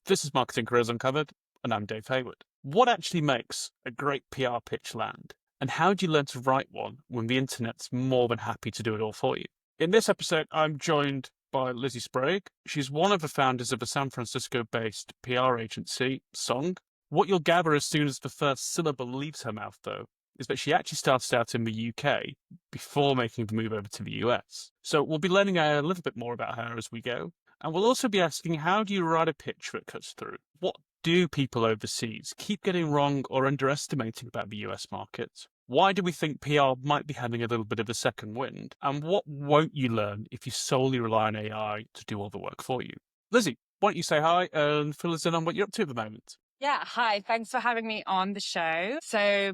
This is Marketing Careers Uncovered, and I'm Dave Hayward. What actually makes a great PR pitch land? And how do you learn to write one when the internet's more than happy to do it all for you? In this episode, I'm joined by Lizi Sprague. She's one of the founders of a San Francisco-based PR agency, Songue. What you'll gather as soon as the first syllable leaves her mouth, though, is that she actually started out in the UK before making the move over to the US. So we'll be learning a little bit more about her as we go. And we'll also be asking, how do you write a pitch that cuts through? What do people overseas keep getting wrong or underestimating about the US market? Why do we think PR might be having a little bit of a second wind? And what won't you learn if you solely rely on AI to do all the work for you? Lizi, why don't you say hi and fill us in on what you're up to at the moment? Yeah, hi. Thanks for having me on the show. So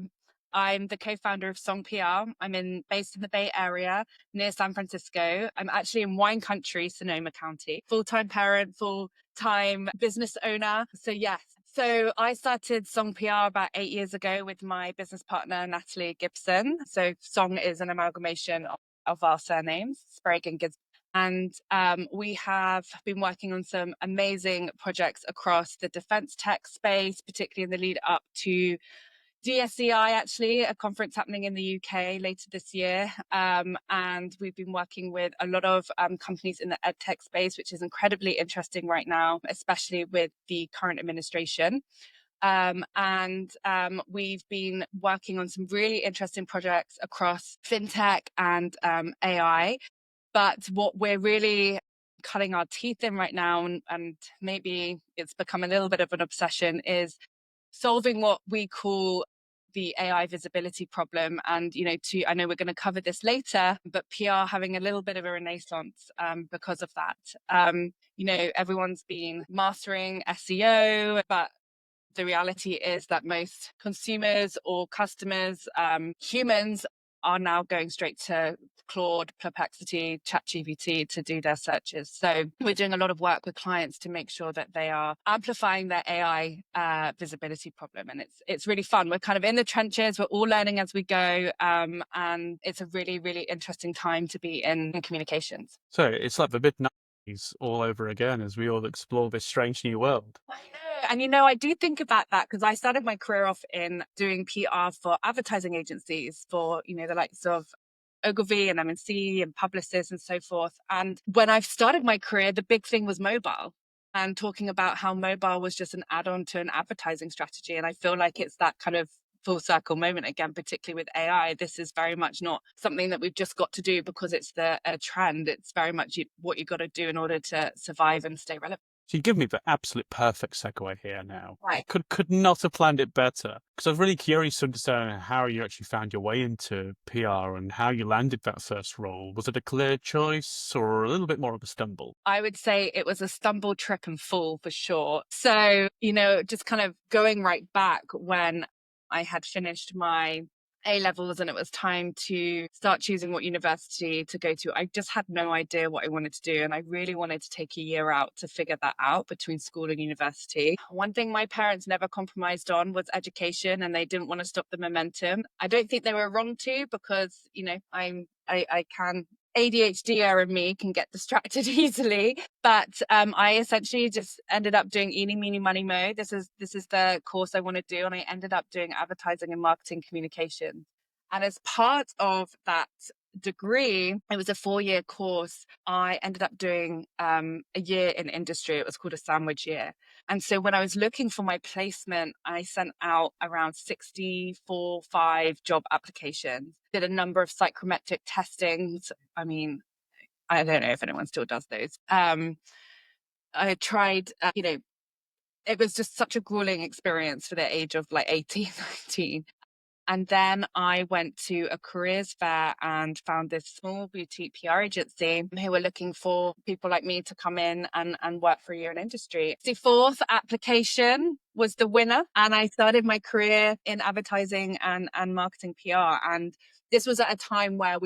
I'm the co-founder of Songue PR. Based in the Bay Area near San Francisco. I'm actually in wine country, Sonoma County. Full-time parent, full-time business owner. So yes. So I started Songue PR about 8 years ago with my business partner, Natalie Gibson. So Songue is an amalgamation of our surnames, Sprague and Gibson. And we have been working on some amazing projects across the defense tech space, particularly in the lead up to DSEI, actually, a conference happening in the UK later this year. And we've been working with a lot of companies in the edtech space, which is incredibly interesting right now, especially with the current administration. We've been working on some really interesting projects across fintech and AI. But what we're really cutting our teeth in right now, and maybe it's become a little bit of an obsession, is solving what we call the AI visibility problem. And, I know we're going to cover this later, but PR having a little bit of a renaissance because of that. Everyone's been mastering SEO, but the reality is that most consumers or customers, humans, are now going straight to Claude, Perplexity, ChatGPT to do their searches. So we're doing a lot of work with clients to make sure that they are amplifying their AI visibility problem. And it's really fun. We're kind of in the trenches. We're all learning as we go. And it's a really, really interesting time to be in communications. So it's like the mid-90s all over again as we all explore this strange new world. I know. And I do think about that because I started my career off in doing PR for advertising agencies for, the likes of Ogilvy and M&C and Publicis and so forth. And when I started my career, the big thing was mobile and talking about how mobile was just an add-on to an advertising strategy. And I feel like it's that kind of full circle moment again, particularly with AI. This is very much not something that we've just got to do because it's a trend. It's very much what you got to do in order to survive and stay relevant. So you give me the absolute perfect segue here now. Right. Could not have planned it better. Because I was really curious to understand how you actually found your way into PR and how you landed that first role. Was it a clear choice or a little bit more of a stumble? I would say it was a stumble, trip and fall for sure. So, just kind of going right back when I had finished my A-levels and it was time to start choosing what university to go to. I just had no idea what I wanted to do. And I really wanted to take a year out to figure that out between school and university. One thing my parents never compromised on was education, and they didn't want to stop the momentum. I don't think they were wrong to, because, I can ADHD in me can get distracted easily, but I essentially just ended up doing eeny, meeny, money, mo. This is the course I want to do, and I ended up doing advertising and marketing communication. And as part of that degree, it was a 4-year course. I ended up doing a year in industry. It was called a sandwich year. And so when I was looking for my placement, I sent out around 5 job applications, did a number of psychometric testings. I mean, I don't know if anyone still does those. I tried, it was just such a grueling experience for the age of like 18, 19. And then I went to a careers fair and found this small boutique PR agency who were looking for people like me to come in and work for a year in industry. The fourth application was the winner. And I started my career in advertising and marketing PR. And this was at a time where I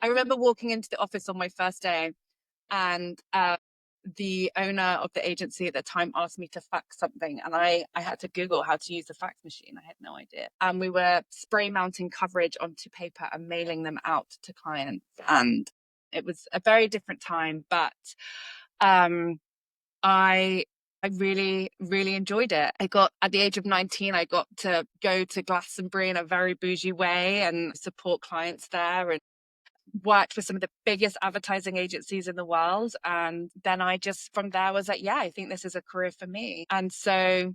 remember walking into the office on my first day, and the owner of the agency at the time asked me to fax something, and I had to Google how to use the fax machine. I had no idea. And we were spray mounting coverage onto paper and mailing them out to clients. And it was a very different time, but I I really, really enjoyed it. At the age of 19, I got to go to Glastonbury in a very bougie way and support clients there, and worked with some of the biggest advertising agencies in the world. And then I just, from there, was like, yeah, I think this is a career for me. And so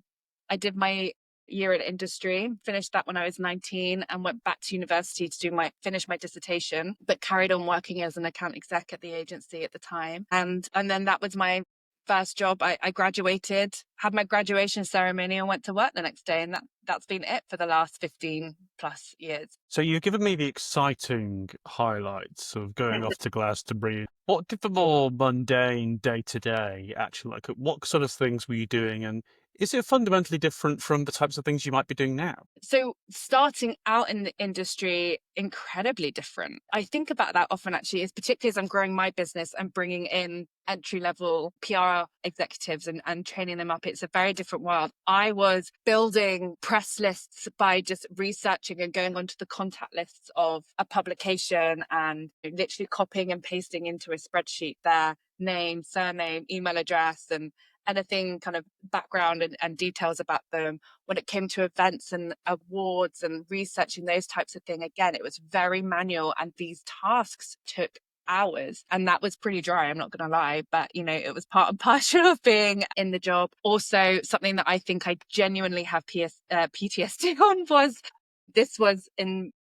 I did my year in industry, finished that when I was 19, and went back to university to finish my dissertation, but carried on working as an account exec at the agency at the time. And then that was my first job. I graduated, had my graduation ceremony, and went to work the next day. And that's been it for the last 15 plus years. So you've given me the exciting highlights of going off to Glastonbury. What did the more mundane day-to-day actually like? What sort of things were you doing? And is it fundamentally different from the types of things you might be doing now? So starting out in the industry, incredibly different. I think about that often actually, is particularly as I'm growing my business and bringing in entry-level PR executives and training them up. It's a very different world. I was building press lists by just researching and going onto the contact lists of a publication and literally copying and pasting into a spreadsheet their name, surname, email address, and anything kind of background and details about them. When it came to events and awards and researching those types of things, again, it was very manual, and these tasks took hours, and that was pretty dry, I'm not gonna lie, but it was part and parcel of being in the job. Also, something that I think I genuinely have PTSD on was in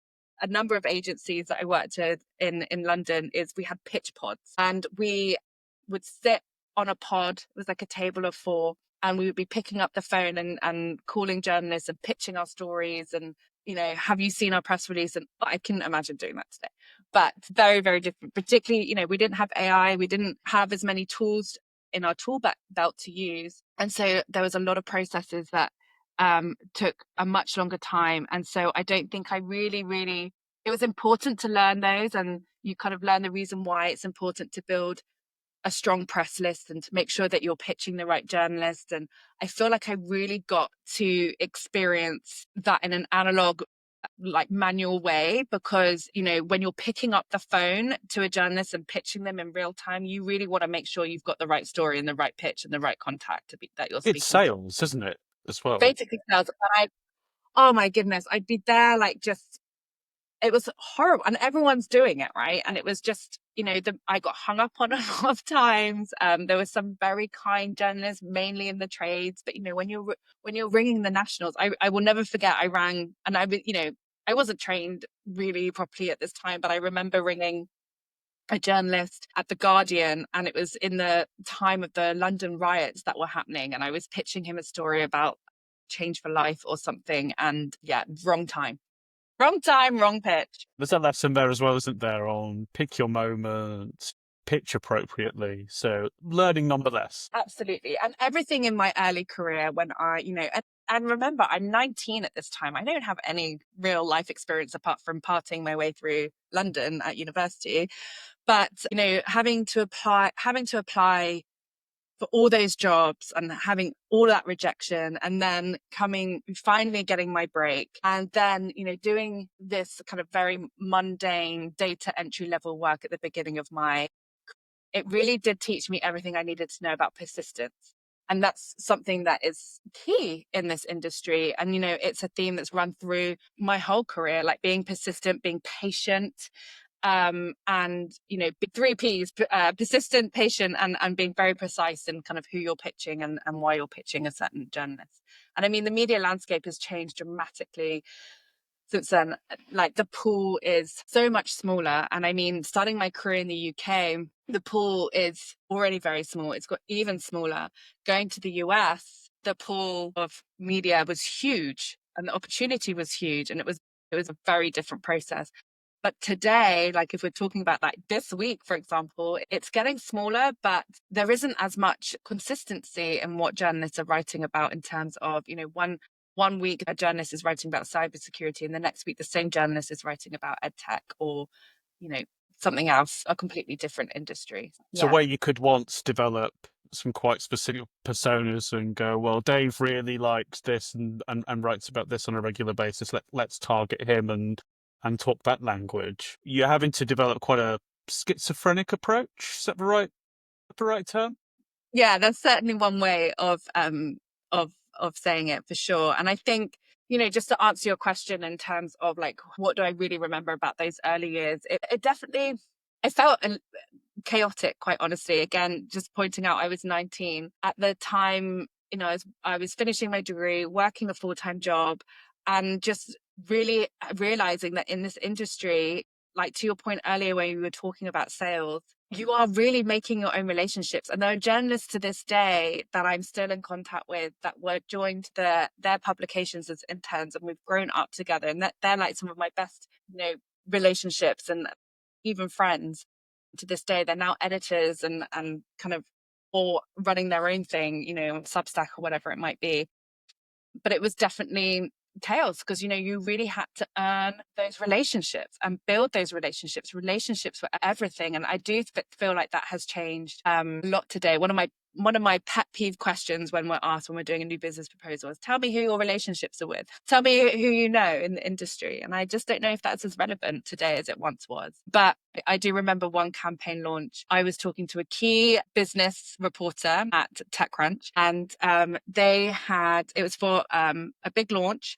a number of agencies that I worked with in London, is we had pitch pods, and we would sit on a pod. It was like a table of four, and we would be picking up the phone and calling journalists and pitching our stories and, have you seen our press release? And I couldn't imagine doing that today, but very, very different. Particularly, we didn't have AI, we didn't have as many tools in our tool belt to use. And so there was a lot of processes that took a much longer time. And so I don't think I really, it was important to learn those, and you kind of learn the reason why it's important to build a strong press list and to make sure that you're pitching the right journalist. And I feel like I really got to experience that in an analog, like manual way, because when you're picking up the phone to a journalist and pitching them in real time, you really want to make sure you've got the right story and the right pitch and the right contact that you're speaking It's sales, isn't it, as well? basically sales. Oh my goodness, I'd be there like just, it was horrible, and everyone's doing it, right? And it was just, I got hung up on a lot of times. There was some very kind journalists, mainly in the trades, but when you're ringing the nationals, I will never forget. I rang, and I wasn't trained really properly at this time, but I remember ringing a journalist at The Guardian, and it was in the time of the London riots that were happening, and I was pitching him a story about Change for Life or something, and yeah, wrong time. Wrong time, wrong pitch. There's a lesson there as well, isn't there, on pick your moment, pitch appropriately. So learning nonetheless. Absolutely. And everything in my early career when and remember, I'm 19 at this time. I don't have any real life experience apart from parting my way through London at university. But, having to apply for all those jobs and having all that rejection, and then finally getting my break, and then doing this kind of very mundane data entry level work at the beginning of it really did teach me everything I needed to know about persistence. And that's something that is key in this industry. And, it's a theme that's run through my whole career, like being persistent, being patient, and three P's: persistent, patient, and being very precise in kind of who you're pitching and why you're pitching a certain journalist. And I mean, the media landscape has changed dramatically since then. Like, the pool is so much smaller, and I mean, starting my career in the UK, the pool is already very small. It's got even smaller. Going to the US, the pool of media was huge, and the opportunity was huge, and it was a very different process. But today, like if we're talking about like this week, for example, it's getting smaller, but there isn't as much consistency in what journalists are writing about, in terms of, one week a journalist is writing about cybersecurity, and the next week the same journalist is writing about edtech or, something else, a completely different industry. So Yeah. where you could once develop some quite specific personas and go, well, Dave really likes this and writes about this on a regular basis. Let's target him and talk that language. You're having to develop quite a schizophrenic approach. Is that the right term? Yeah, that's certainly one way of saying it for sure. And I think, just to answer your question in terms of like, what do I really remember about those early years? It definitely, I felt chaotic, quite honestly. Again, just pointing out, I was 19 at the time. I was finishing my degree, working a full-time job, and just really realizing that in this industry, like to your point earlier when we were talking about sales, you are really making your own relationships. And there are journalists to this day that I'm still in contact with that were joined their publications as interns, and we've grown up together. And they're like some of my best, relationships and even friends to this day. They're now editors and kind of or running their own thing, Substack or whatever it might be. But it was definitely chaos because you really had to earn those relationships and build those relationships were everything. And I do feel like that has changed a lot today. One of my pet peeve questions when we're doing a new business proposal is, tell me who your relationships are with, tell me who you know in the industry. And I just don't know if that's as relevant today as it once was. But I do remember one campaign launch. I was talking to a key business reporter at TechCrunch, and it was for a big launch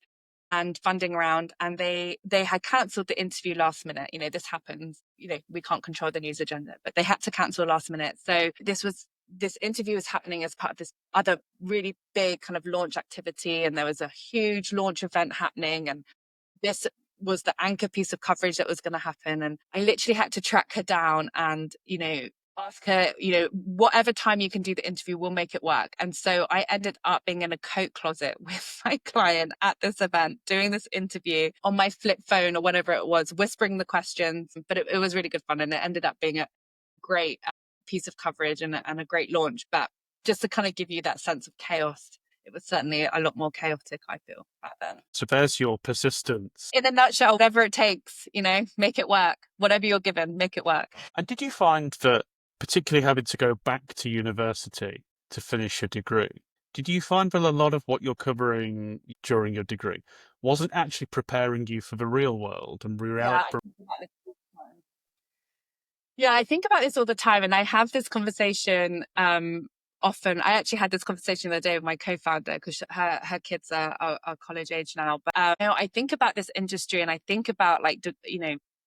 and funding round, and they had cancelled the interview last minute. This happens. We can't control the news agenda, but they had to cancel last minute. So this interview was happening as part of this other really big kind of launch activity, and there was a huge launch event happening, and this was the anchor piece of coverage that was going to happen. And I literally had to track her down and ask her, whatever time you can do the interview, we'll make it work. And so I ended up being in a coat closet with my client at this event, doing this interview on my flip phone or whatever it was, whispering the questions. But it was really good fun, and it ended up being a great piece of coverage and a great launch. But just to kind of give you that sense of chaos, it was certainly a lot more chaotic, I feel, back then. So there's your persistence. In a nutshell, whatever it takes, make it work. Whatever you're given, make it work. And did you find that, particularly having to go back to university to finish your degree, did you find that a lot of what you're covering during your degree wasn't actually preparing you for the real world and reality? Yeah, I think about this all the time, and I have this conversation often. I actually had this conversation the other day with my co-founder because her kids are college age now. But I think about this industry, and I think about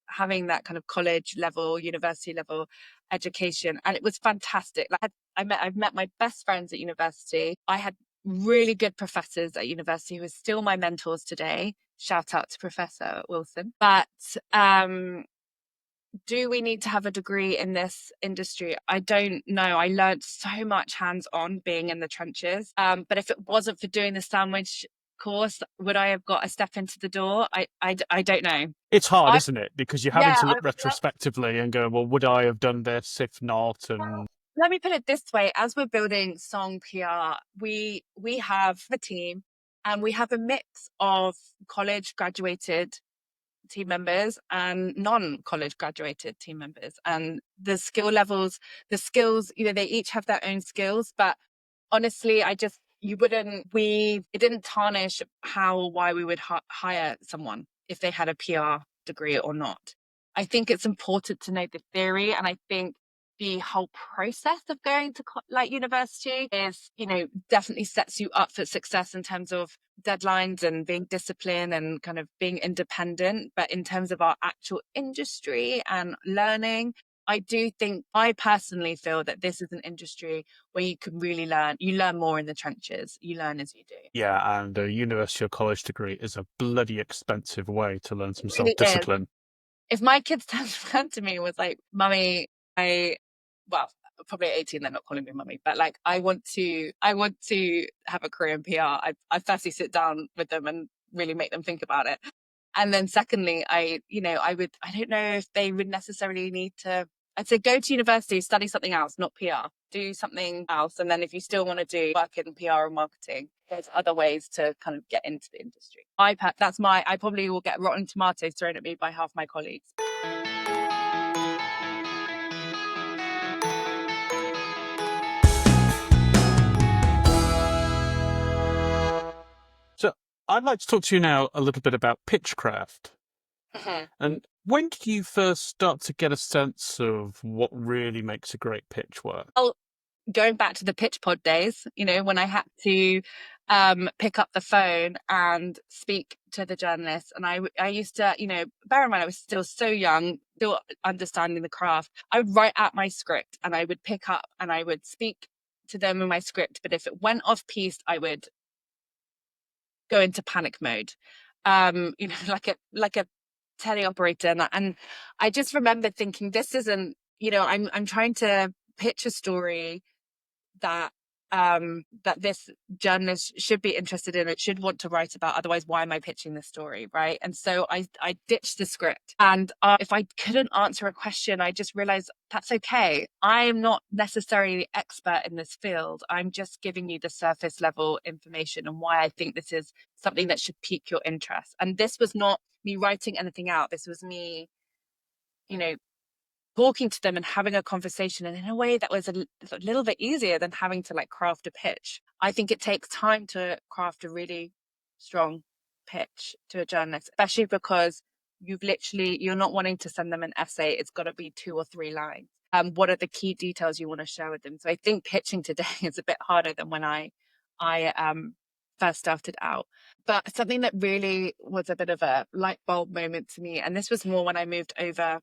having that kind of college level, university level education, and it was fantastic. Like I've met my best friends at university. I had really good professors at university who are still my mentors today. Shout out to Professor Wilson. But do we need to have a degree in this industry? I don't know. I learned so much hands-on being in the trenches. But if it wasn't for doing the sandwich course, would I have got a step into the door? I don't know. It's hard, isn't it? Because you're having to look I retrospectively and go, well, would I have done this if not? And let me put it this way. As we're building Songue PR, we have a team, and we have a mix of college graduated team members and non-college graduated team members, and the skill levels, the skills, they each have their own skills. But honestly, it didn't tarnish how or why we would hire someone if they had a PR degree or not. I think it's important to know the theory, and I think the whole process of going to university is, definitely sets you up for success in terms of deadlines and being disciplined and kind of being independent. But in terms of our actual industry and learning, I personally feel that this is an industry where you can really learn. You learn more in the trenches. You learn as you do. yeah, and a university or college degree is a bloody expensive way to learn some It really is. self-discipline. If my kids turned to me and was like, "Mummy, well, probably at 18, they're not calling me mummy, but like, I want to have a career in PR." I firstly sit down with them and really make them think about it. And then secondly, I don't know if they would necessarily need to, I'd say go to university, study something else, not PR, do something else. And then if you still want to do work in PR or marketing, there's other ways to kind of get into the industry. I probably will get rotten tomatoes thrown at me by half my colleagues. So I'd like to talk to you now a little bit about pitchcraft. And when did you first start to get a sense of what really makes a great pitch work? Well, going back to the pitch pod days, when I had to pick up the phone and speak to the journalists. And I used to, bear in mind, I was still so young, still understanding the craft. I would write out my script and I would pick up and I would speak to them in my script. But if it went off piste, I would go into panic mode, like a teleoperator. And I just remember thinking, this isn't, I'm trying to pitch a story that that this journalist should be interested in, it should want to write about, otherwise why am I pitching this story, right? And so I ditched the script, and if I couldn't answer a question, I just realized that's okay. I'm not necessarily the expert in this field. I'm just giving you the surface level information and why I think this is something that should pique your interest. And this was not me writing anything out, this was me, you know talking to them and having a conversation, and in a way that was a little bit easier than having to like craft a pitch. I think it takes time to craft a really strong pitch to a journalist, especially because you're not wanting to send them an essay. It's got to be 2 or 3 lines. What are the key details you want to share with them? So I think pitching today is a bit harder than when I first started out. But something that really was a bit of a light bulb moment to me, and this was more when I moved over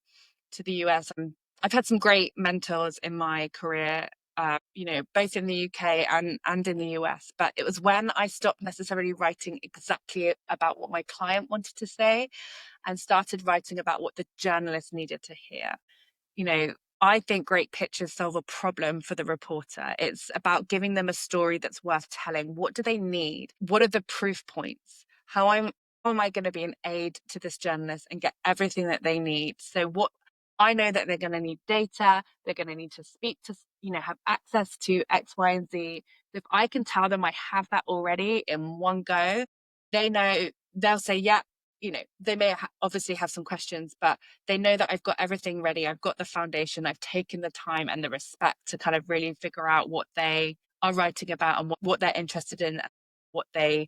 to the US. And I've had some great mentors in my career, both in the UK and in the US. But it was when I stopped necessarily writing exactly about what my client wanted to say and started writing about what the journalist needed to hear. I think great pictures solve a problem for the reporter. It's about giving them a story that's worth telling. What do they need? What are the proof points? How am I going to be an aid to this journalist and get everything that they need? So I know that they're going to need data. They're going to need to speak to, have access to X, Y, and Z. If I can tell them I have that already in one go, they'll say, yeah, they may obviously have some questions, but they know that I've got everything ready. I've got the foundation. I've taken the time and the respect to kind of really figure out what they are writing about and what they're interested in, what they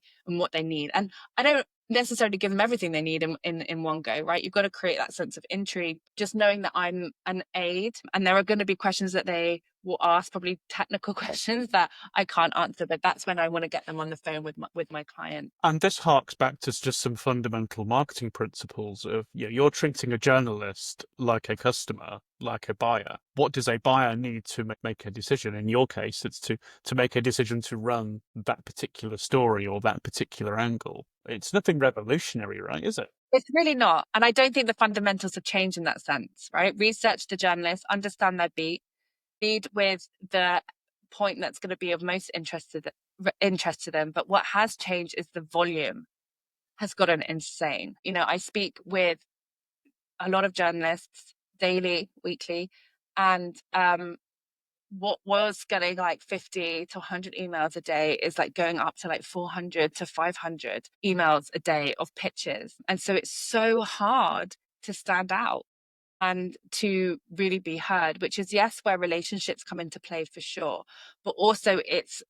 need. And I don't necessarily give them everything they need in one go, right? You've got to create that sense of intrigue, just knowing that I'm an aid, and there are going to be questions that they will ask, probably technical questions that I can't answer, but that's when I want to get them on the phone with my client. And this harks back to just some fundamental marketing principles of, you're treating a journalist like a customer, like a buyer. What does a buyer need to make a decision? In your case, it's to make a decision to run that particular story or that particular angle. It's nothing revolutionary, right? Is it? It's really not. And I don't think the fundamentals have changed in that sense, right? Research the journalist, understand their beat, lead with the point that's going to be of most interest to them. But what has changed is the volume has gotten insane. I speak with a lot of journalists daily, weekly, and what was getting like 50 to 100 emails a day is like going up to like 400 to 500 emails a day of pitches. And so it's so hard to stand out and to really be heard, which is, yes, where relationships come into play for sure. But also it's,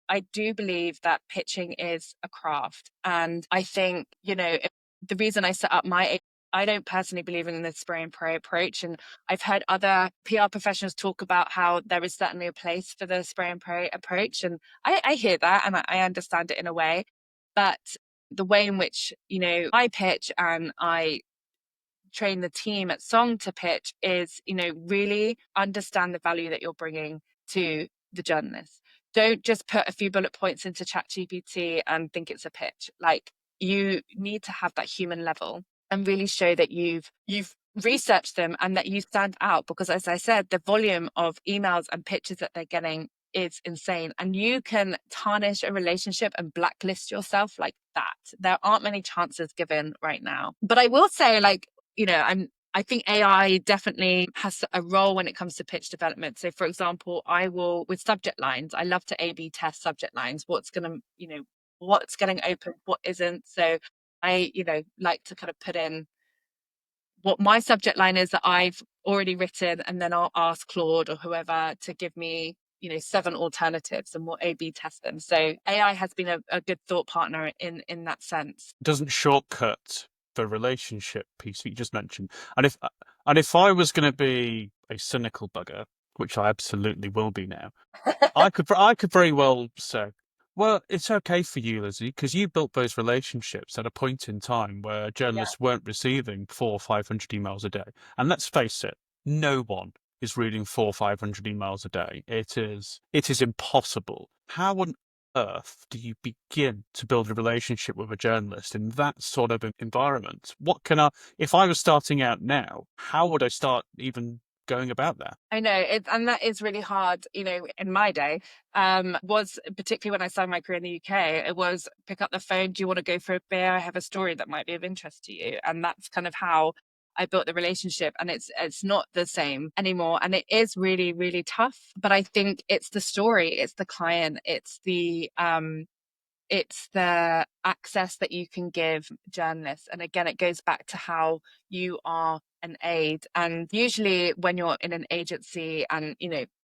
I do believe that pitching is a craft. And I think, the reason I set up I don't personally believe in the spray and pray approach. And I've heard other PR professionals talk about how there is certainly a place for the spray and pray approach. And I hear that and I understand it in a way. But the way in which, I pitch and I train the team at Songue to pitch is, really understand the value that you're bringing to the journalist. Don't just put a few bullet points into ChatGPT and think it's a pitch. Like, you need to have that human level and really show that you've researched them and that you stand out, because as I said, the volume of emails and pitches that they're getting is insane, and you can tarnish a relationship and blacklist yourself like that. There aren't many chances given right now. But I will say, like, I think AI definitely has a role when it comes to pitch development. So for example, with subject lines, I love to A/B test subject lines. What's getting open, what isn't. So I, like to kind of put in what my subject line is that I've already written, and then I'll ask Claude or whoever to give me, 7 alternatives, and we'll A/B test them. So AI has been a good thought partner in that sense. Doesn't shortcut the relationship piece that you just mentioned. And if I was going to be a cynical bugger, which I absolutely will be now, I could very well say, well, it's okay for you, Lizzie, because you built those relationships at a point in time where Yeah. journalists weren't receiving 400 or 500 emails a day. And let's face it, no one is reading 400 or 500 emails a day. It is impossible. How on earth do you begin to build a relationship with a journalist in that sort of environment? If I was starting out now, how would I start even going about that? I know it, and that is really hard. In my day, was particularly when I started my career in the UK, it was pick up the phone. Do you want to go for a beer? I have a story that might be of interest to you, and that's kind of how I built the relationship. And it's not the same anymore, and it is really really tough. But I think it's the story, it's the client, it's the access that you can give journalists. And again, it goes back to how you are an aid. And usually when you're in an agency and,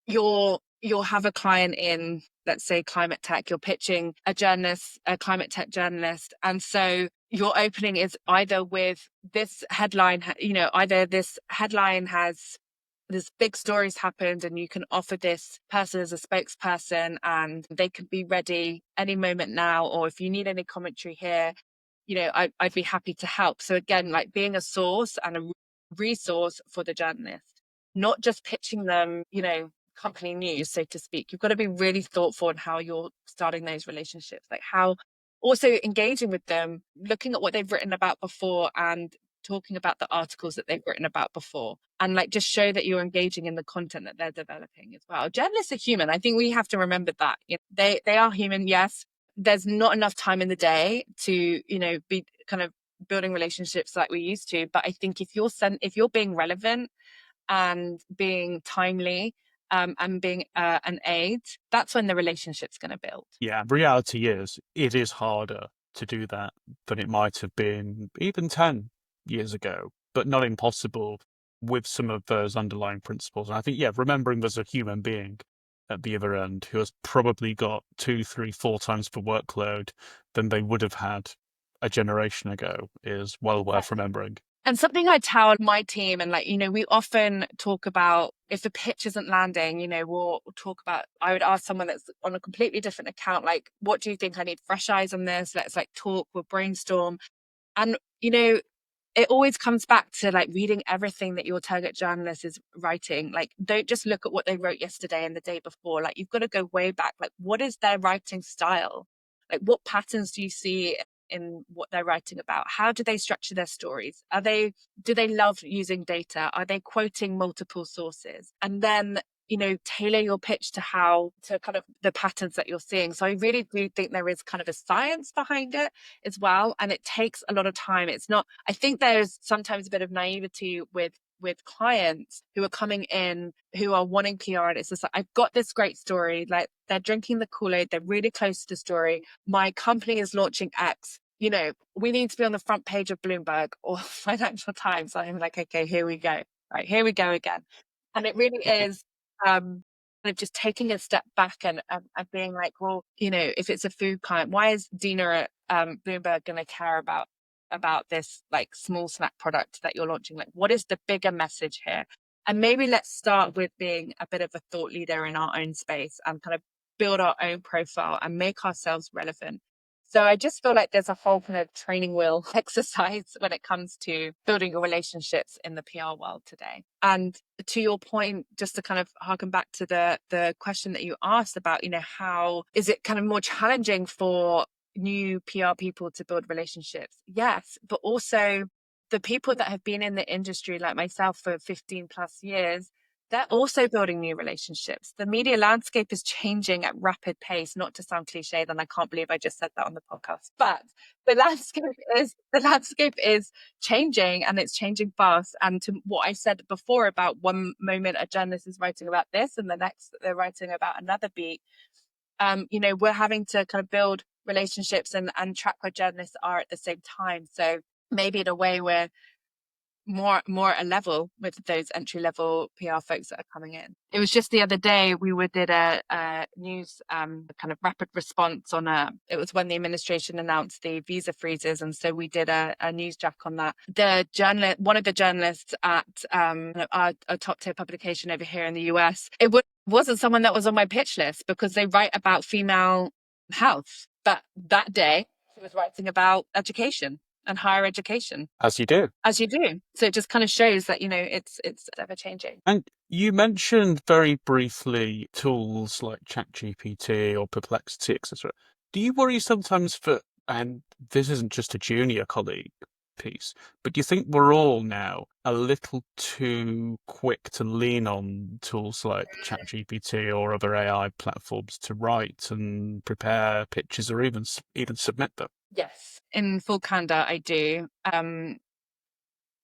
you'll have a client in, let's say, climate tech, you're pitching a journalist, a climate tech journalist. And so your opening is either with this headline, either this headline has this big stories happened and you can offer this person as a spokesperson and they could be ready any moment now, or if you need any commentary here, I'd be happy to help. So again, like being a source and a resource for the journalist, not just pitching them, company news, so to speak. You've got to be really thoughtful in how you're starting those relationships, like how also engaging with them, looking at what they've written about before and talking about the articles that they've written about before, and like just show that you're engaging in the content that they're developing as well. Journalists are human. I think we have to remember that. They are human. Yes, there's not enough time in the day to be kind of building relationships like we used to, but I think if you're being relevant and being timely, and being an aid, that's when the relationship's going to build. Yeah, reality is it is harder to do that than it might have been even 10 years ago, but not impossible with some of those underlying principles. And I think, yeah, remembering there's a human being at the other end who has probably got 2, 3, 4 times the workload than they would have had a generation ago is well worth remembering. And something I tell my team, and we often talk about if the pitch isn't landing, we'll talk about, I would ask someone that's on a completely different account, like, what do you think? I need fresh eyes on this. Let's talk, we'll brainstorm. And, it always comes back to reading everything that your target journalist is writing. Don't just look at what they wrote yesterday and the day before. You've got to go way back. What is their writing style? What patterns do you see in what they're writing about? How do they structure their stories? Do they love using data? Are they quoting multiple sources? And then, tailor your pitch to kind of the patterns that you're seeing. So I really do think there is kind of a science behind it as well. And it takes a lot of time. I think there's sometimes a bit of naivety with clients who are coming in, who are wanting PR. And it's just I've got this great story. They're drinking the Kool-Aid. They're really close to the story. My company is launching X. We need to be on the front page of Bloomberg or Financial Times. I'm like, okay, here we go. Right, here we go again. And it really is kind of just taking a step back and being like, well, if it's a food client, why is Dina at Bloomberg going to care about this small snack product that you're launching? What is the bigger message here? And maybe let's start with being a bit of a thought leader in our own space and kind of build our own profile and make ourselves relevant. So I just feel like there's a whole kind of training wheel exercise when it comes to building your relationships in the PR world today. And to your point, just to kind of harken back to the question that you asked about, how is it kind of more challenging for new PR people to build relationships? Yes, but also the people that have been in the industry like myself for 15 plus years, they're also building new relationships. The media landscape is changing at rapid pace, not to sound cliched, and I can't believe I just said that on the podcast, but the landscape is changing, and it's changing fast. And to what I said before about one moment a journalist is writing about this and the next they're writing about another beat, we're having to kind of build relationships and track where journalists are at the same time. So maybe in a way we're more at a level with those entry level PR folks that are coming in. It was just the other day we did a news kind of rapid response on it was when the administration announced the visa freezes, and so we did a news jack on that. One of the journalists at our top tier publication over here in the US, wasn't someone that was on my pitch list because they write about female health, but that day he was writing about education and higher education. As you do. As you do. So it just kind of shows that, it's ever changing. And you mentioned very briefly tools like ChatGPT or Perplexity, etc. Do you worry sometimes and this isn't just a junior colleague piece, but do you think we're all now a little too quick to lean on tools like ChatGPT or other AI platforms to write and prepare pitches or even submit them? Yes. In full candor, I do. And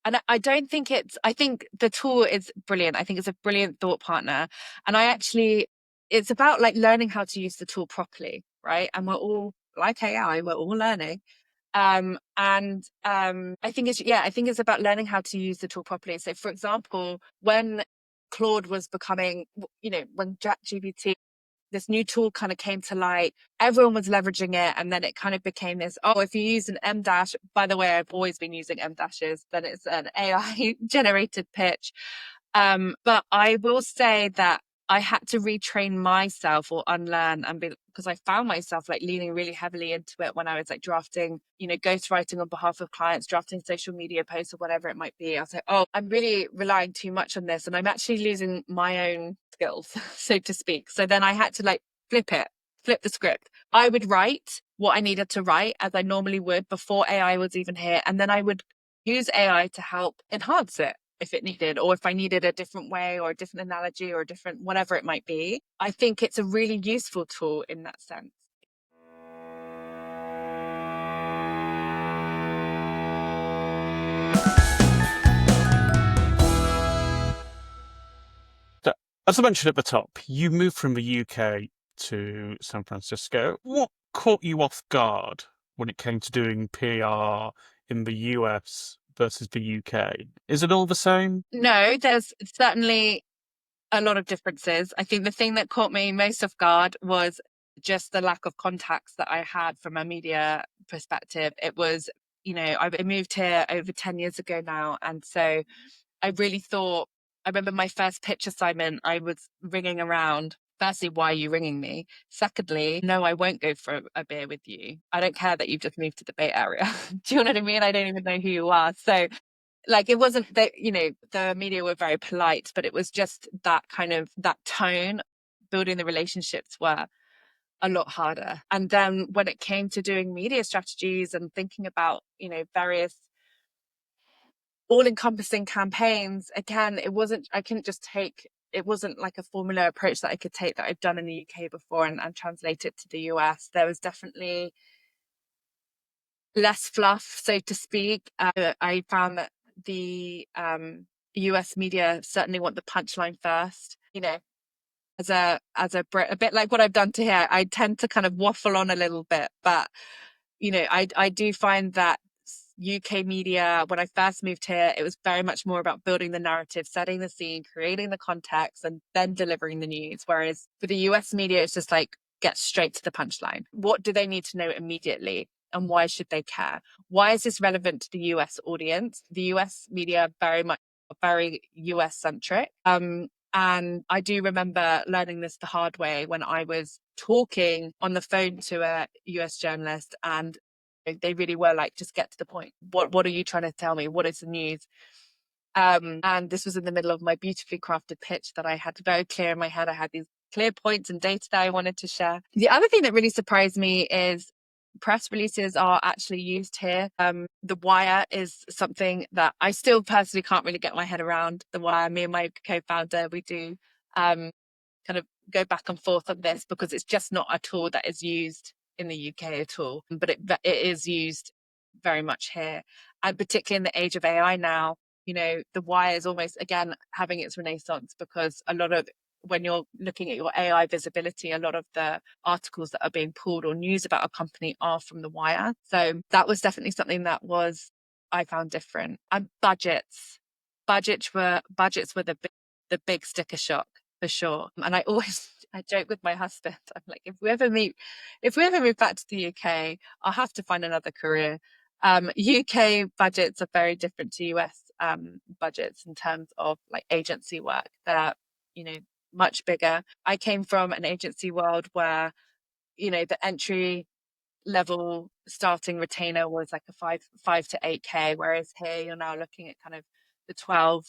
I don't think I think the tool is brilliant. I think it's a brilliant thought partner. And it's about like learning how to use the tool properly, right? And we're all like AI, we're all learning. I think it's about learning how to use the tool properly. So for example, when Claude was becoming, when ChatGPT, this new tool kind of came to light, everyone was leveraging it, and then it kind of became this, if you use an M dash, by the way, I've always been using M dashes, then it's an AI generated pitch. But I will say that I had to retrain myself or unlearn because I found myself like leaning really heavily into it when I was like drafting, ghostwriting on behalf of clients, drafting social media posts or whatever it might be. I was like, I'm really relying too much on this and I'm actually losing my own skills, so to speak. So then I had to like flip the script. I would write what I needed to write as I normally would before AI was even here. And then I would use AI to help enhance it if it needed, or if I needed a different way or a different analogy or a different whatever it might be. I think it's a really useful tool in that sense. So, as I mentioned at the top, you moved from the UK to San Francisco. What caught you off guard when it came to doing PR in the US versus the UK? Is it all the same? No, there's certainly a lot of differences. I think the thing that caught me most off guard was just the lack of contacts that I had from a media perspective. It was, I moved here over 10 years ago now. And so I really thought, I remember my first pitch assignment, I was ringing around. Firstly, why are you ringing me? Secondly, no, I won't go for a beer with you. I don't care that you've just moved to the Bay Area. Do you know what I mean? I don't even know who you are. So like, it wasn't that, the media were very polite, but it was just that tone. Building the relationships were a lot harder. And then when it came to doing media strategies and thinking about, various all-encompassing campaigns, again, it wasn't like a formula approach that I could take that I've done in the UK before and translate it to the US. There was definitely less fluff, so to speak. I found that the US media certainly want the punchline first. As a Brit, a bit like what I've done to here, I tend to kind of waffle on a little bit, but I do find that UK media, when I first moved here, it was very much more about building the narrative, setting the scene, creating the context, and then delivering the news. Whereas for the US media, it's just like, get straight to the punchline. What do they need to know immediately? And why should they care? Why is this relevant to the US audience? The US media very US centric. And I do remember learning this the hard way when I was talking on the phone to a US journalist, and they really were like, just get to the point. What are you trying to tell me? What is the news? And this was in the middle of my beautifully crafted pitch that I had very clear in my head. I had these clear points and data that I wanted to share. The other thing that really surprised me is press releases are actually used here. The Wire is something that I still personally can't really get my head around. The Wire, me and my co-founder, we do kind of go back and forth on this because it's just not a tool that is used in the UK at all, but it is used very much here. And particularly in the age of AI now, the Wire is almost, again, having its renaissance, because a lot of, when you're looking at your AI visibility, a lot of the articles that are being pulled or news about a company are from the Wire. So that was definitely something that I found different. And budgets were the big sticker shock for sure. And I joke with my husband. I'm like, if we ever move back to the UK, I'll have to find another career. UK budgets are very different to US budgets in terms of like agency work. They're, you know, much bigger. I came from an agency world where, the entry level starting retainer was like a five to 8K, whereas here you're now looking at kind of the 12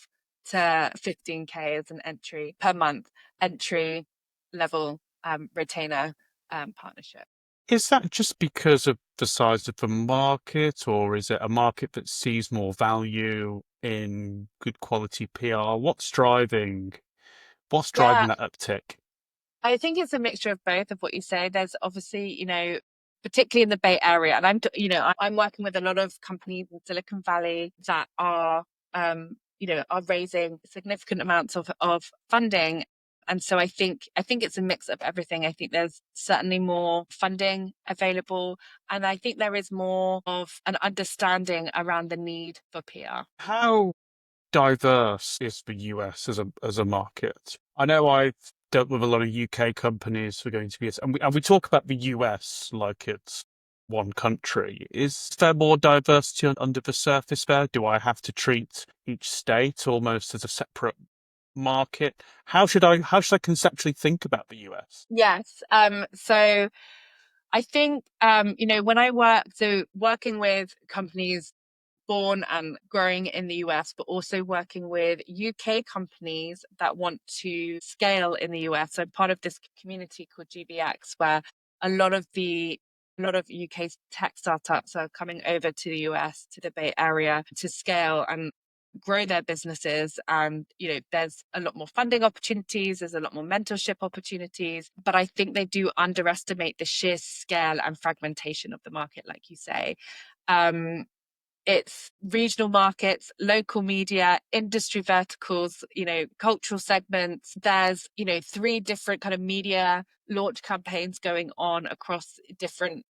to 15K as an entry per month entry level retainer partnership. Is that just because of the size of the market, or is it a market that sees more value in good quality PR? What's driving Yeah, that uptick? I think it's a mixture of both of what you say. There's obviously, particularly in the Bay Area, and I'm working with a lot of companies in Silicon Valley that are raising significant amounts of funding. And so I think it's a mix of everything. I think there's certainly more funding available, and I think there is more of an understanding around the need for PR. How diverse is the US as a market? I know I've dealt with a lot of UK companies who are going to be, and we talk about the US like it's one country. Is there more diversity under the surface there? Do I have to treat each state almost as a separate market? How should I conceptually think about the US? Yes. So I think, when working with companies born and growing in the US, but also working with UK companies that want to scale in the US. So part of this community called GBX, where a lot of UK's tech startups are coming over to the US, to the Bay Area to scale and grow their businesses. And there's a lot more funding opportunities, there's a lot more mentorship opportunities, but I think they do underestimate the sheer scale and fragmentation of the market, like you say. It's regional markets, local media, industry verticals, cultural segments. There's, three different kind of media launch campaigns going on across different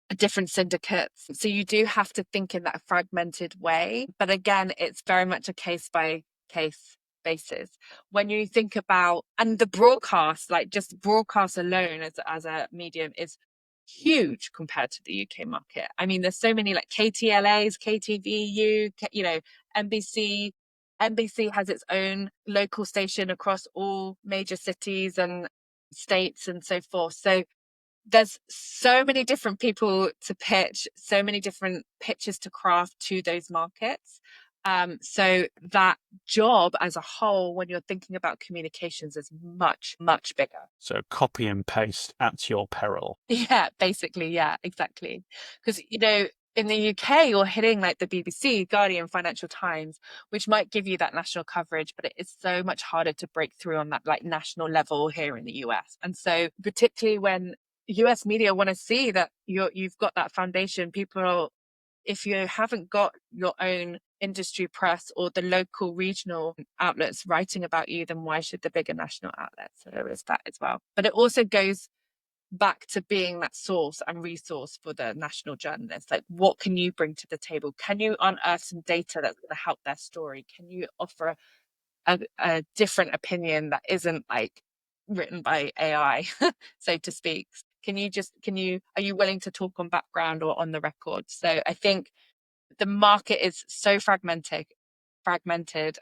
syndicates. So you do have to think in that fragmented way. But again, it's very much a case by case basis. When you think about, and the broadcast, like just broadcast alone as a medium is huge compared to the UK market. I mean, there's so many like KTLAs, KTVU, NBC. NBC has its own local station across all major cities and states and so forth. So there's so many different people to pitch, so many different pitches to craft to those markets. So that job as a whole, when you're thinking about communications, is much, much bigger. So copy and paste at your peril. Yeah, basically. Yeah, exactly. Because, in the UK, you're hitting like the BBC, Guardian, Financial Times, which might give you that national coverage, but it is so much harder to break through on that like national level here in the US. And so, particularly when US media want to see that you've got that foundation, if you haven't got your own industry press or the local regional outlets writing about you, then why should the bigger national outlets? So there is that as well. But it also goes back to being that source and resource for the national journalists. Like, what can you bring to the table? Can you unearth some data that's going to help their story? Can you offer a different opinion that isn't like written by AI, so to speak? Are you willing to talk on background or on the record? So I think the market is so fragmented,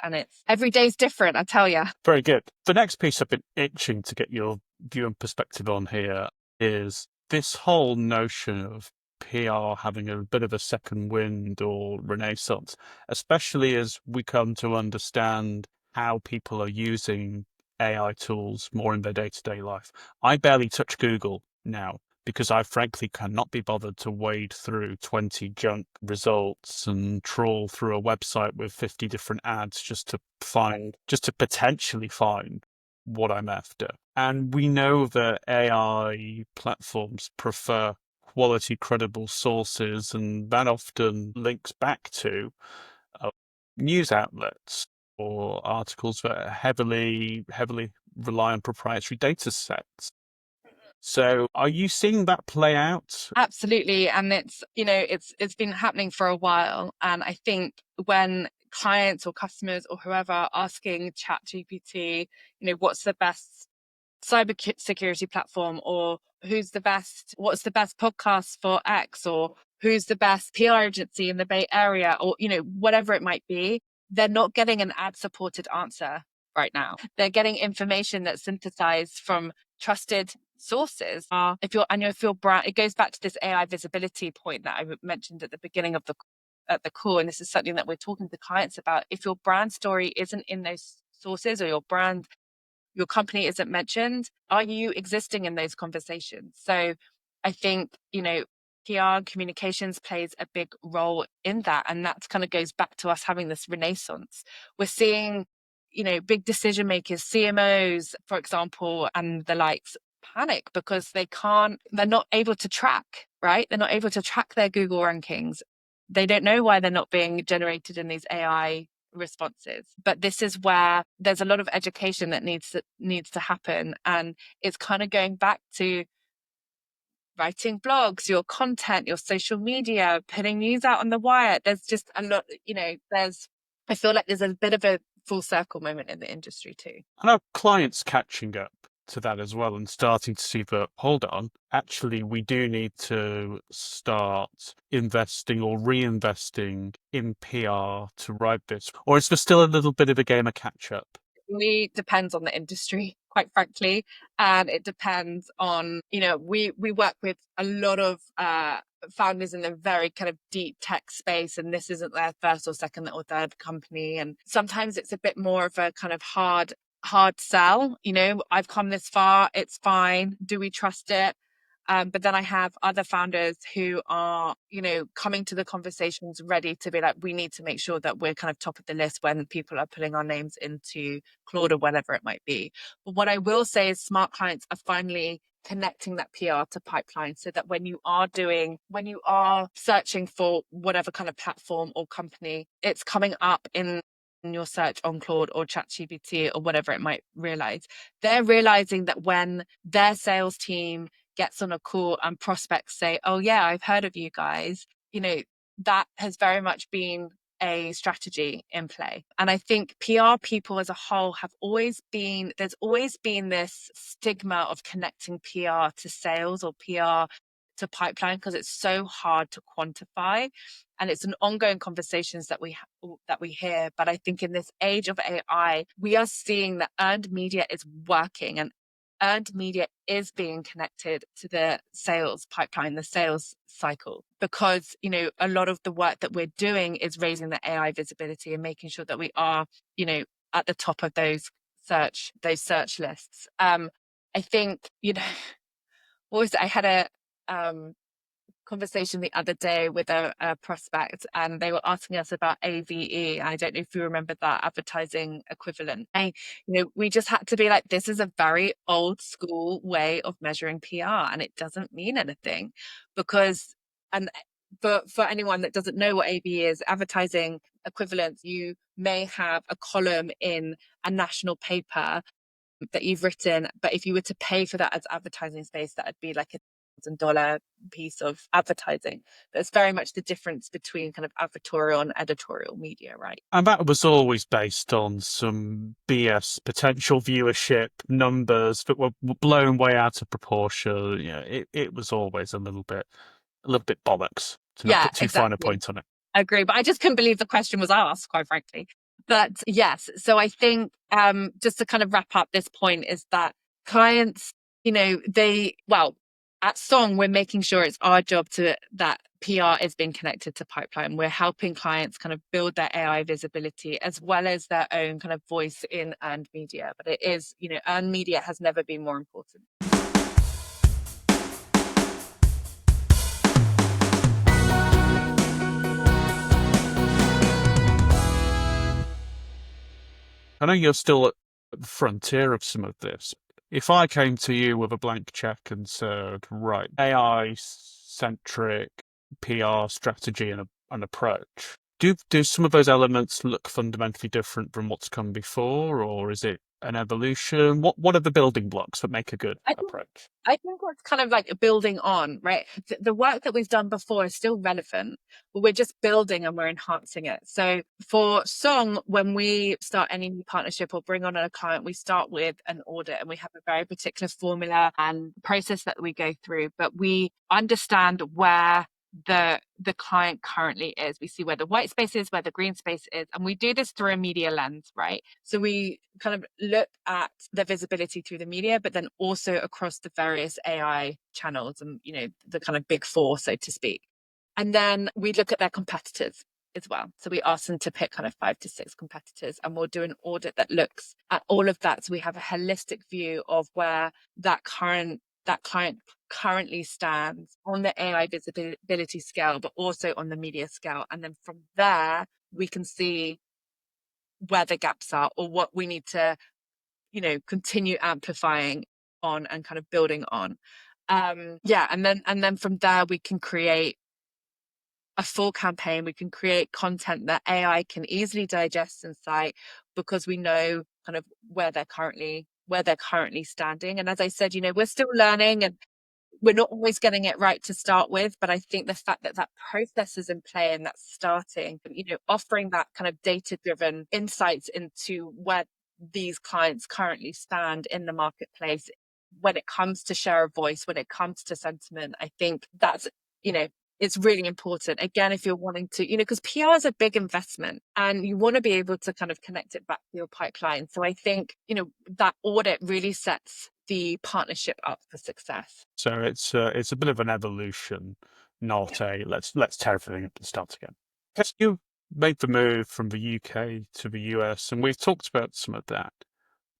and it's every day's different, I tell you. Very good. The next piece I've been itching to get your view and perspective on here is this whole notion of PR having a bit of a second wind or renaissance, especially as we come to understand how people are using AI tools more in their day-to-day life. I barely touch Google now because I frankly cannot be bothered to wade through 20 junk results and trawl through a website with 50 different ads just to potentially find what I'm after. And we know that AI platforms prefer quality, credible sources, and that often links back to uh, news outlets or articles that heavily rely on proprietary data sets. So are you seeing that play out? Absolutely. And it's been happening for a while. And I think when clients or customers or whoever are asking ChatGPT, what's the best cyber security platform, or what's the best podcast for X, or who's the best PR agency in the Bay Area, or, whatever it might be, they're not getting an ad supported answer right now. They're getting information that's synthesized from trusted sources. If your brand, it goes back to this AI visibility point that I mentioned at the beginning of the call. And this is something that we're talking to clients about. If your brand story isn't in those sources, or your company isn't mentioned, are you existing in those conversations? So I think, PR communications plays a big role in that. And that kind of goes back to us having this renaissance. We're seeing, big decision makers, CMOs, for example, and the likes panic because they're not able to track, right? They're not able to track their Google rankings. They don't know why they're not being generated in these AI responses. But this is where there's a lot of education that needs to happen. And it's kind of going back to writing blogs, your content, your social media, putting news out on the wire. There's just a lot, I feel like there's a bit of a full circle moment in the industry too. And our clients catching up to that as well and starting to see that, hold on, actually, we do need to start investing or reinvesting in PR to ride this? Or is there still a little bit of a game of catch up? It depends on the industry, quite frankly. And it depends on, we work with a lot of founders in a very kind of deep tech space, and this isn't their first or second or third company. And sometimes it's a bit more of a kind of hard sell. I've come this far, it's fine. Do we trust it? But then I have other founders who are, coming to the conversations ready to be like, we need to make sure that we're kind of top of the list when people are putting our names into Claude or whatever it might be. But what I will say is smart clients are finally connecting that PR to pipeline, so that when you are searching for whatever kind of platform or company, it's coming up in your search on Claude or ChatGPT or whatever it might realize. They're realizing that when their sales team gets on a call and prospects say, oh yeah, I've heard of you guys, that has very much been a strategy in play. And I think PR people as a whole there's always been this stigma of connecting PR to sales or PR to pipeline because it's so hard to quantify. And it's an ongoing conversations that we hear. But I think in this age of AI, we are seeing that earned media is working, and earned media is being connected to the sales pipeline, the sales cycle, because, a lot of the work that we're doing is raising the AI visibility and making sure that we are, at the top of those search lists. I think, I had a conversation the other day with a prospect, and they were asking us about AVE. I don't know if you remember that, advertising equivalent. We just had to be like, this is a very old school way of measuring PR, and it doesn't mean anything because, and for anyone that doesn't know what AVE is, advertising equivalent, you may have a column in a national paper that you've written, but if you were to pay for that as advertising space, that would be like $1,000 piece of advertising. But it's very much the difference between kind of advertorial and editorial media, right? And that was always based on some BS potential viewership numbers that were blown way out of proportion. It was always a little bit bollocks, to not Yeah, put too fine a exactly. point on it. I agree, but I just couldn't believe the question was asked, quite frankly. But yes, so I think just to kind of wrap up this point is that clients, at Song, we're making sure it's our job that PR is being connected to pipeline. We're helping clients kind of build their AI visibility as well as their own kind of voice in earned media. But it is, earned media has never been more important. I know you're still at the frontier of some of this. If I came to you with a blank check and said, right, AI-centric PR strategy and an approach, do some of those elements look fundamentally different from what's come before, or is it an evolution? What are the building blocks that make a good I think approach? I think what's kind of like building on, right? The work that we've done before is still relevant, but we're just building and we're enhancing it. So for Song, when we start any new partnership or bring on a client, we start with an audit and we have a very particular formula and process that we go through, but we understand where the client currently is. We see where the white space is, where the green space is, and we do this through a media lens, right? So we kind of look at the visibility through the media, but then also across the various AI channels and, the kind of big four, so to speak. And then we look at their competitors as well. So we ask them to pick kind of 5 to 6 competitors, and we'll do an audit that looks at all of that. So we have a holistic view of where that client currently stands on the AI visibility scale, but also on the media scale. And then from there, we can see where the gaps are or what we need to, continue amplifying on and kind of building on. And then from there, we can create a full campaign. We can create content that AI can easily digest and cite because we know kind of where they're currently standing. And as I said, we're still learning and we're not always getting it right to start with, but I think the fact that that process is in play and that's starting, offering that kind of data-driven insights into where these clients currently stand in the marketplace when it comes to share of voice, when it comes to sentiment, I think that's, it's really important. Again, if you're wanting to, because PR is a big investment and you want to be able to kind of connect it back to your pipeline. So I think, that audit really sets the partnership up for success. So it's a bit of an evolution, not a let's tear everything up and start again. Yes, you made the move from the UK to the US, and we've talked about some of that.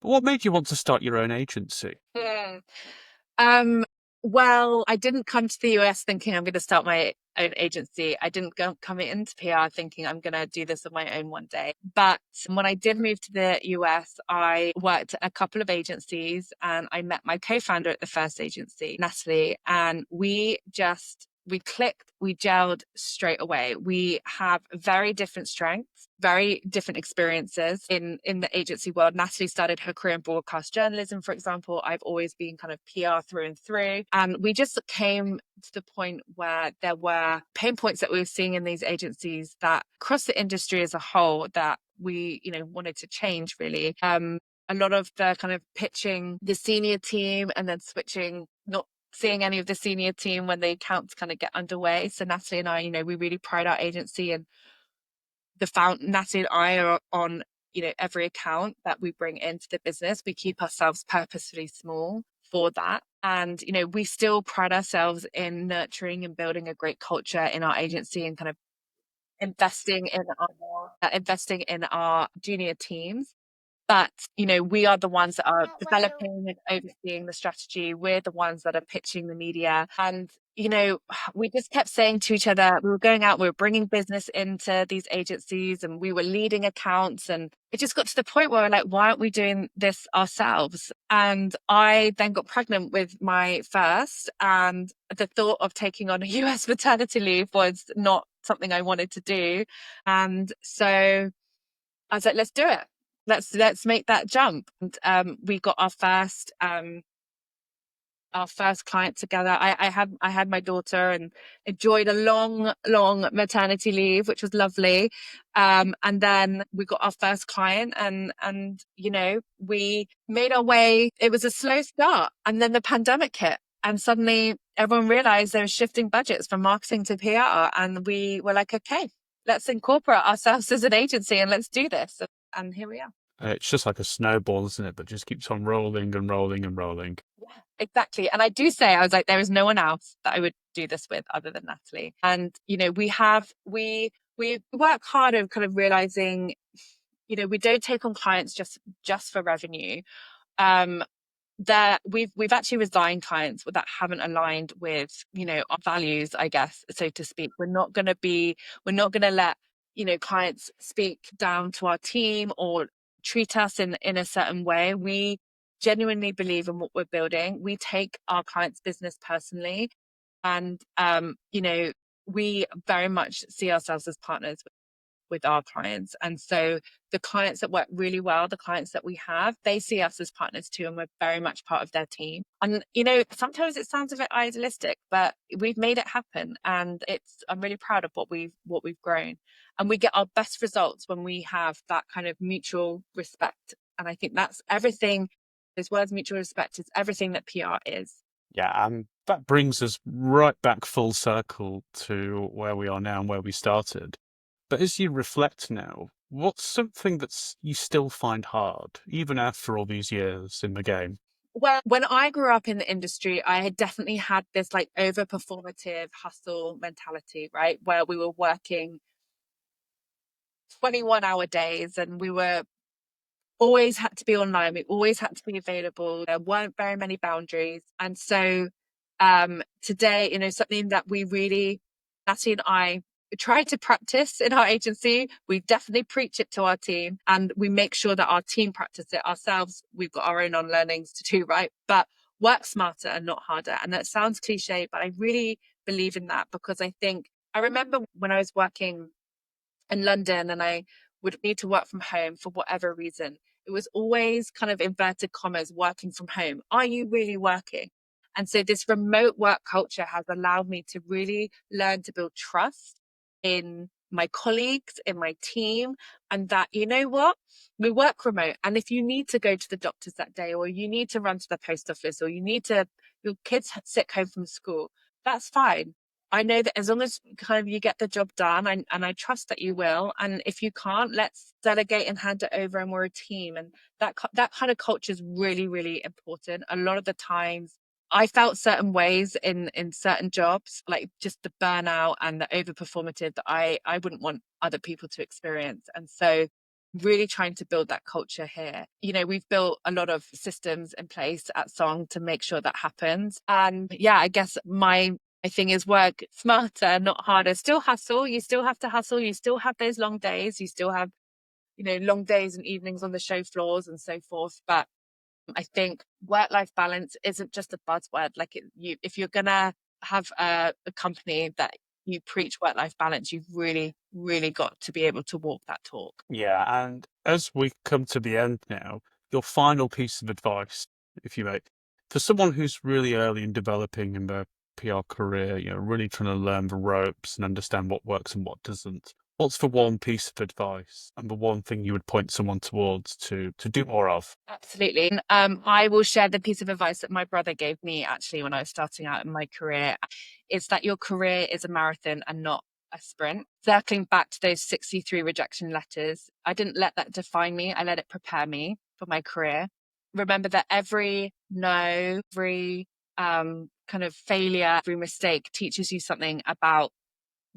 But what made you want to start your own agency? Hmm. Well, I didn't come to the US thinking I'm going to start my own agency. I didn't come into PR thinking I'm going to do this on my own one day. But when I did move to the US, I worked at a couple of agencies and I met my co-founder at the first agency, Natalie, and we clicked, we gelled straight away. We have very different strengths, very different experiences in the agency world. Natalie started her career in broadcast journalism, for example. I've always been kind of PR through and through. And we just came to the point where there were pain points that we were seeing in these agencies that across the industry as a whole that we, wanted to change really. A lot of the kind of pitching the senior team and then switching, not seeing any of the senior team when the accounts kind of get underway. So Natalie and I, we really pride our agency and Natalie and I are on, every account that we bring into the business. We keep ourselves purposefully small for that. And, we still pride ourselves in nurturing and building a great culture in our agency and kind of investing in our junior teams. But, we are the ones that are developing and overseeing the strategy. We're the ones that are pitching the media. And, we just kept saying to each other, we were going out, we were bringing business into these agencies and we were leading accounts. And it just got to the point where we're like, why aren't we doing this ourselves? And I then got pregnant with my first, and the thought of taking on a US maternity leave was not something I wanted to do. And so I was like, let's do it. Let's make that jump. And we got our first client together. I had my daughter and enjoyed a long maternity leave, which was lovely. And then we got our first client and we made our way. It was a slow start, and then the pandemic hit. And suddenly everyone realized they were shifting budgets from marketing to PR. And we were like, okay, let's incorporate ourselves as an agency and let's do this. And here we are. It's just like a snowball, isn't it? That just keeps on rolling and rolling and rolling. Yeah, exactly. And I do say, I was like, there is no one else that I would do this with other than Natalie. And, we work hard at kind of realizing, we don't take on clients just for revenue. That we've actually resigned clients that haven't aligned with our values, I guess, so to speak. We're not going to let clients speak down to our team or treat us in a certain way. We genuinely believe in what we're building. We take our clients' business personally, and we very much see ourselves as partners. with our clients. And so the clients that work really well, the clients that we have, they see us as partners too, and we're very much part of their team. And, sometimes it sounds a bit idealistic, but we've made it happen. And I'm really proud of what we've grown. And we get our best results when we have that kind of mutual respect. And I think that's everything. Those words, mutual respect, is everything that PR is. Yeah, and that brings us right back full circle to where we are now and where we started. But as you reflect now, what's something you still find hard, even after all these years in the game? Well, when I grew up in the industry, I had definitely had this like over performative hustle mentality, right? Where we were working 21-hour days and we were always had to be online. We always had to be available. There weren't very many boundaries. And so today, something that we really, Natty and I try to practice in our agency, we definitely preach it to our team and we make sure that our team practice it ourselves. We've got our own on learnings to do, right? But work smarter and not harder. And that sounds cliche, but I really believe in that because I remember when I was working in London and I would need to work from home for whatever reason. It was always kind of inverted commas, working from home. Are you really working? And so this remote work culture has allowed me to really learn to build trust in my colleagues, in my team, and that, you know what, we work remote. And if you need to go to the doctors that day, or you need to run to the post office, or your kids sick home from school, that's fine. I know that as long as kind of you get the job done, and I trust that you will. And if you can't, let's delegate and hand it over, and we're a team. And that kind of culture is really, really important. A lot of the times, I felt certain ways in certain jobs, like just the burnout and the overperformative that I wouldn't want other people to experience. And so really trying to build that culture here. We've built a lot of systems in place at Song to make sure that happens. And yeah, I guess my thing is work smarter, not harder. Still hustle. You still have to hustle. You still have those long days. You still have, long days and evenings on the show floors and so forth. But I think work-life balance isn't just a buzzword. Like if you're gonna have a company that you preach work-life balance, you've really, really got to be able to walk that talk. Yeah, and as we come to the end now, your final piece of advice, if you may, for someone who's really early in developing in their PR career, really trying to learn the ropes and understand what works and what doesn't, what's the one piece of advice and the one thing you would point someone towards to do more of? Absolutely. I will share the piece of advice that my brother gave me actually when I was starting out in my career. It's that your career is a marathon and not a sprint. Circling back to those 63 rejection letters, I didn't let that define me. I let it prepare me for my career. Remember that every no, every kind of failure, every mistake teaches you something about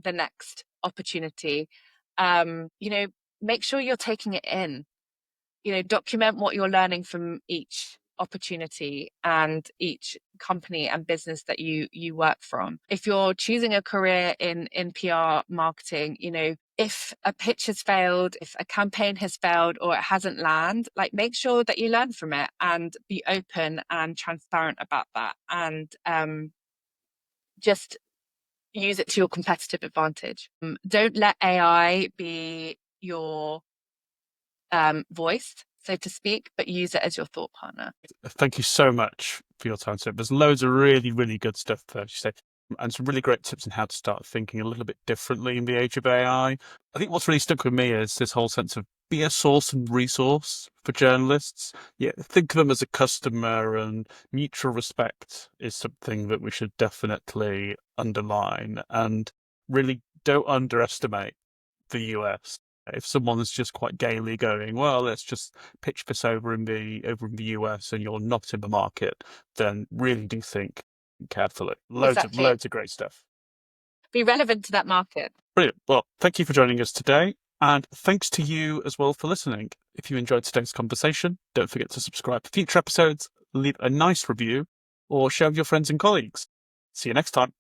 the next opportunity. Make sure you're taking it in. Document what you're learning from each opportunity and each company and business that you work from. If you're choosing a career in PR marketing, if a pitch has failed, if a campaign has failed or it hasn't landed, like make sure that you learn from it and be open and transparent about that. And just use it to your competitive advantage. Don't let AI be your voice, so to speak, but use it as your thought partner. Thank you so much for your time. So there's loads of really, really good stuff there, as you say, and some really great tips on how to start thinking a little bit differently in the age of AI. I think what's really stuck with me is this whole sense of be a source and resource for journalists. Yeah, think of them as a customer, and mutual respect is something that we should definitely underline, and really don't underestimate the US. If someone's just quite gaily going, well, let's just pitch this over in the US, and you're not in the market, then really do think carefully. Exactly. Loads of great stuff. Be relevant to that market. Brilliant. Well, thank you for joining us today. And thanks to you as well for listening. If you enjoyed today's conversation, don't forget to subscribe for future episodes, leave a nice review, or share with your friends and colleagues. See you next time.